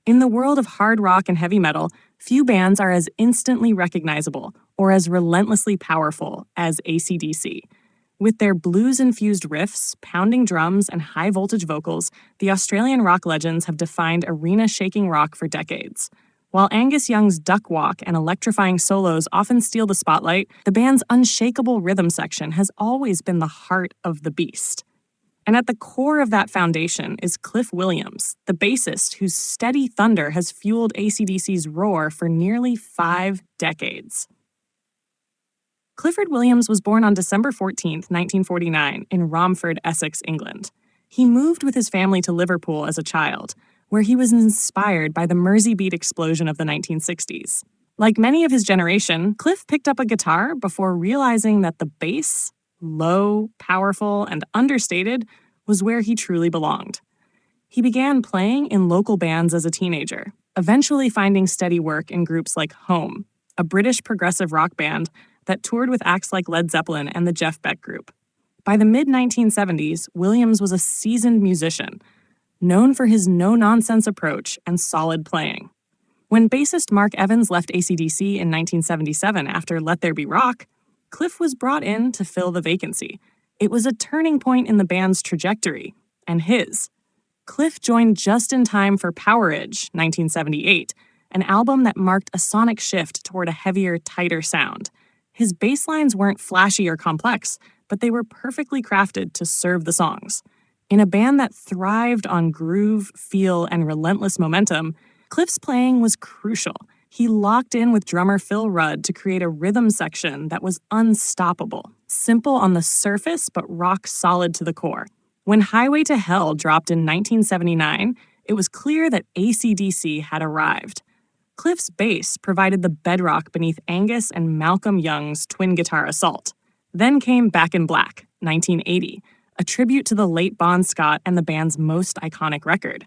In the world of hard rock and heavy metal, few bands are as instantly recognizable or as relentlessly powerful as AC/DC. With their blues-infused riffs, pounding drums, and high-voltage vocals, the Australian rock legends have defined arena-shaking rock for decades. While Angus Young's duck walk and electrifying solos often steal the spotlight, the band's unshakable rhythm section has always been the heart of the beast. And at the core of that foundation is Cliff Williams, the bassist whose steady thunder has fueled AC/DC's roar for nearly 5 decades. Clifford Williams was born on December 14, 1949, in Romford, Essex, England. He moved with his family to Liverpool as a child, where he was inspired by the Merseybeat explosion of the 1960s. Like many of his generation, Cliff picked up a guitar before realizing that the bass, low, powerful, and understated, was where he truly belonged. He began playing in local bands as a teenager, eventually finding steady work in groups like Home, a British progressive rock band that toured with acts like Led Zeppelin and the Jeff Beck Group. By the mid-1970s, Williams was a seasoned musician, known for his no-nonsense approach and solid playing. When bassist Mark Evans left AC/DC in 1977 after Let There Be Rock, Cliff was brought in to fill the vacancy. It was a turning point in the band's trajectory, and his. Cliff joined just in time for Powerage, 1978, an album that marked a sonic shift toward a heavier, tighter sound. His bass lines weren't flashy or complex, but they were perfectly crafted to serve the songs. In a band that thrived on groove, feel, and relentless momentum, Cliff's playing was crucial. He locked in with drummer Phil Rudd to create a rhythm section that was unstoppable, simple on the surface but rock solid to the core. When Highway to Hell dropped in 1979, it was clear that AC/DC had arrived. Cliff's bass provided the bedrock beneath Angus and Malcolm Young's twin guitar assault. Then came Back in Black, 1980, a tribute to the late Bon Scott and the band's most iconic record.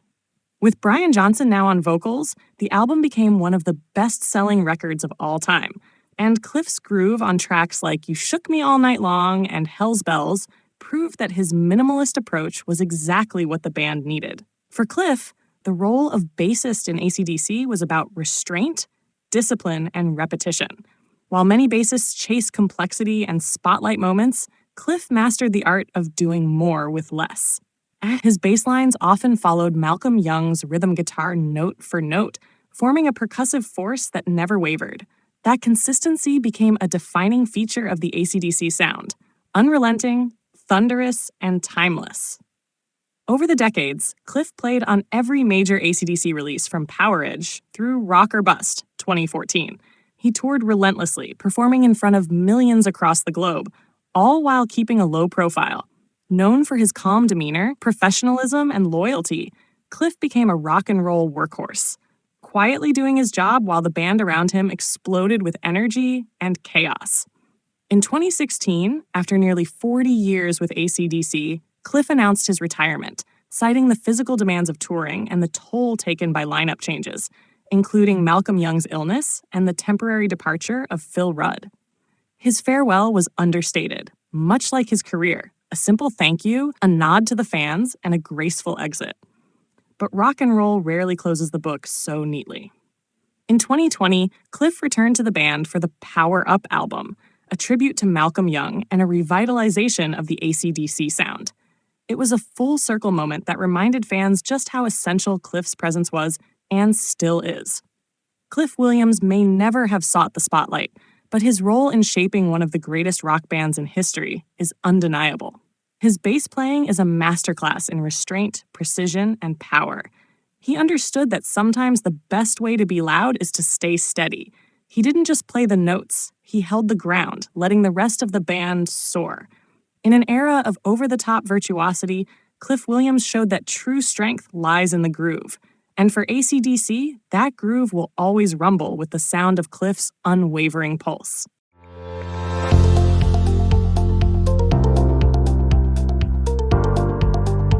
With Brian Johnson now on vocals, the album became one of the best-selling records of all time, and Cliff's groove on tracks like You Shook Me All Night Long and Hell's Bells proved that his minimalist approach was exactly what the band needed. For Cliff, the role of bassist in AC/DC was about restraint, discipline, and repetition. While many bassists chase complexity and spotlight moments, Cliff mastered the art of doing more with less. His bass lines often followed Malcolm Young's rhythm guitar note for note, forming a percussive force that never wavered. That consistency became a defining feature of the AC/DC sound, unrelenting, thunderous, and timeless. Over the decades, Cliff played on every major AC/DC release from Powerage through Rock or Bust, 2014. He toured relentlessly, performing in front of millions across the globe, all while keeping a low profile. Known for his calm demeanor, professionalism, and loyalty, Cliff became a rock and roll workhorse, quietly doing his job while the band around him exploded with energy and chaos. In 2016, after nearly 40 years with AC/DC, Cliff announced his retirement, citing the physical demands of touring and the toll taken by lineup changes, including Malcolm Young's illness and the temporary departure of Phil Rudd. His farewell was understated, much like his career, a simple thank you, a nod to the fans, and a graceful exit. But rock and roll rarely closes the book so neatly. In 2020, Cliff returned to the band for the Power Up album, a tribute to Malcolm Young and a revitalization of the AC/DC sound. It was a full-circle moment that reminded fans just how essential Cliff's presence was and still is. Cliff Williams may never have sought the spotlight, but his role in shaping one of the greatest rock bands in history is undeniable. His bass playing is a masterclass in restraint, precision, and power. He understood that sometimes the best way to be loud is to stay steady. He didn't just play the notes, he held the ground, letting the rest of the band soar. In an era of over-the-top virtuosity, Cliff Williams showed that true strength lies in the groove. And for AC/DC, that groove will always rumble with the sound of Cliff's unwavering pulse.